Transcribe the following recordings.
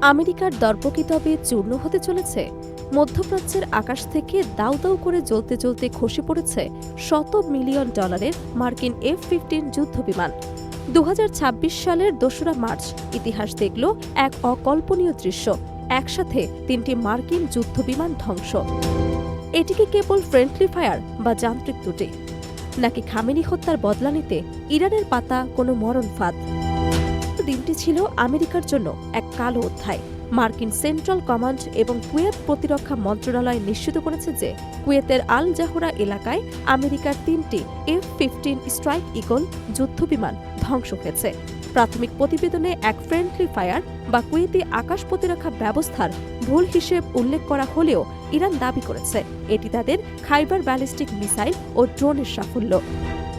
আমেরিকার দর্প কি তবে চূর্ণ হতে চলেছে? মধ্যপ্রাচ্যের আকাশ থেকে দাউ দাউ করে জ্বলতে জ্বলতে খসে পড়েছে শত মিলিয়ন ডলারের মার্কিন F-15 যুদ্ধবিমান। 2026 সালের 2রা মার্চ ইতিহাস দেখল এক অকল্পনীয় দৃশ্য, একসাথে 3টি মার্কিন যুদ্ধবিমান ধ্বংস। এটি কি কেবল ফ্রেন্ডলি ফায়ার বা যান্ত্রিক ত্রুটি, নাকি খামেনি হত্যার বদলা নিতে ইরানের পাতা কোনো মরণ ফাঁদ? দিনটি ছিল আমেরিকার জন্য এক কালো অধ্যায়। মার্কিন সেন্ট্রাল কমান্ড এবং কুয়েত প্রতিরক্ষা মন্ত্রণালয় নিশ্চিত করেছে যে কুয়েতের আল জাহরা এলাকায় আমেরিকার 3টি F-15 স্ট্রাইক ঈগল যুদ্ধবিমান ধ্বংস হয়েছে। প্রাথমিক প্রতিবেদনে এক ফ্রেন্ডলি ফায়ার বা কুয়েতি আকাশ প্রতিরক্ষা ব্যবস্থার ভুল হিসেব উল্লেখ করা হলেও ইরান দাবি করেছে এটি তাদের খাইবার ব্যালিস্টিক মিসাইল ও ড্রোনের সাফল্য।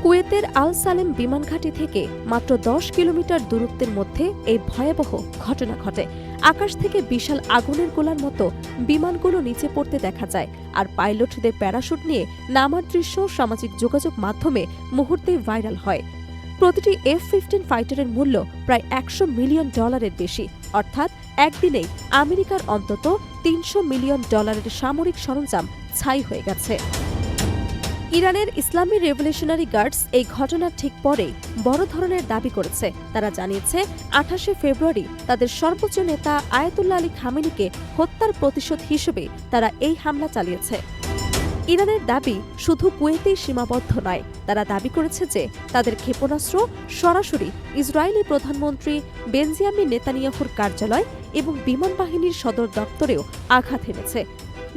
কুয়েতের আল সালেম বিমান ঘাঁটি থেকে মাত্র 10 কিলোমিটার দূরত্বের মধ্যে এই ভয়াবহ ঘটনা ঘটে। আকাশ থেকে বিশাল আগুনের গোলার মতো বিমানগুলো নিচে পড়তে দেখা যায়, আর পাইলটদের প্যারাশুট নিয়ে নামার দৃশ্য সামাজিক যোগাযোগ মাধ্যমে মুহূর্তেই ভাইরাল হয়। প্রতিটি F-15 ফাইটারের মূল্য প্রায় $100 মিলিয়ন বেশি, অর্থাৎ একদিনেই আমেরিকার অন্তত $300 মিলিয়ন সামরিক সরঞ্জাম ছাই হয়ে গেছে। ইরানের ইসলামী রেভলিউশনারি গার্ডস এই ঘটনার ঠিক পরেই বড় ধরনের দাবি করেছে। তারা জানিয়েছে 28শে ফেব্রুয়ারি তাদের সর্বোচ্চ নেতা আয়াতুল্লাহ আলী খামেনিকে হত্যার প্রতিশোধ হিসেবে তারা এই হামলা চালিয়েছে। ইরানের দাবি শুধু কুয়েতেই সীমাবদ্ধ নয়, তারা দাবি করেছে যে তাদের ক্ষেপণাস্ত্র সরাসরি ইসরায়েলি প্রধানমন্ত্রী বেনজামিন নেতানিয়াহুর কার্যালয় এবং বিমান বাহিনীর সদর দপ্তরেও আঘাত হেনেছে।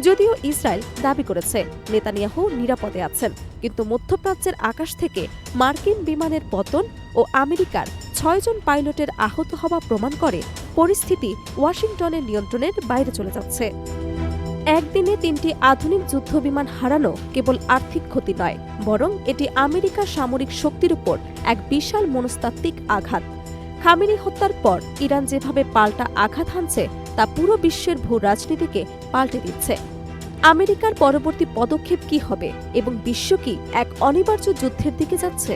যদিও ইসরায়েল দাবি করেছে নেতানিয়াহু নিরাপদে আছেন, কিন্তু মধ্যপ্রাচ্যের আকাশ থেকে মার্কিন বিমানের পতন ও আমেরিকার 6 জন পাইলটের আহত হওয়া প্রমাণ করে পরিস্থিতি ওয়াশিংটনের নিয়ন্ত্রণের বাইরে চলে যাচ্ছে। একদিনে 3টি আধুনিক যুদ্ধবিমান হারানো কেবল আর্থিক ক্ষতি নয়, বরং এটি আমেরিকার সামরিক শক্তির উপর এক বিশাল মনস্তাত্ত্বিক আঘাত। খামেনি হত্যার পর ইরান যেভাবে পাল্টা আঘাত হানছে তা পুরো বিশ্বের ভূ রাজনীতিকে পাল্টে দিচ্ছে। আমেরিকার পরবর্তী পদক্ষেপ কি হবে এবং বিশ্ব কি এক অনিবার্য যুদ্ধের দিকে যাচ্ছে?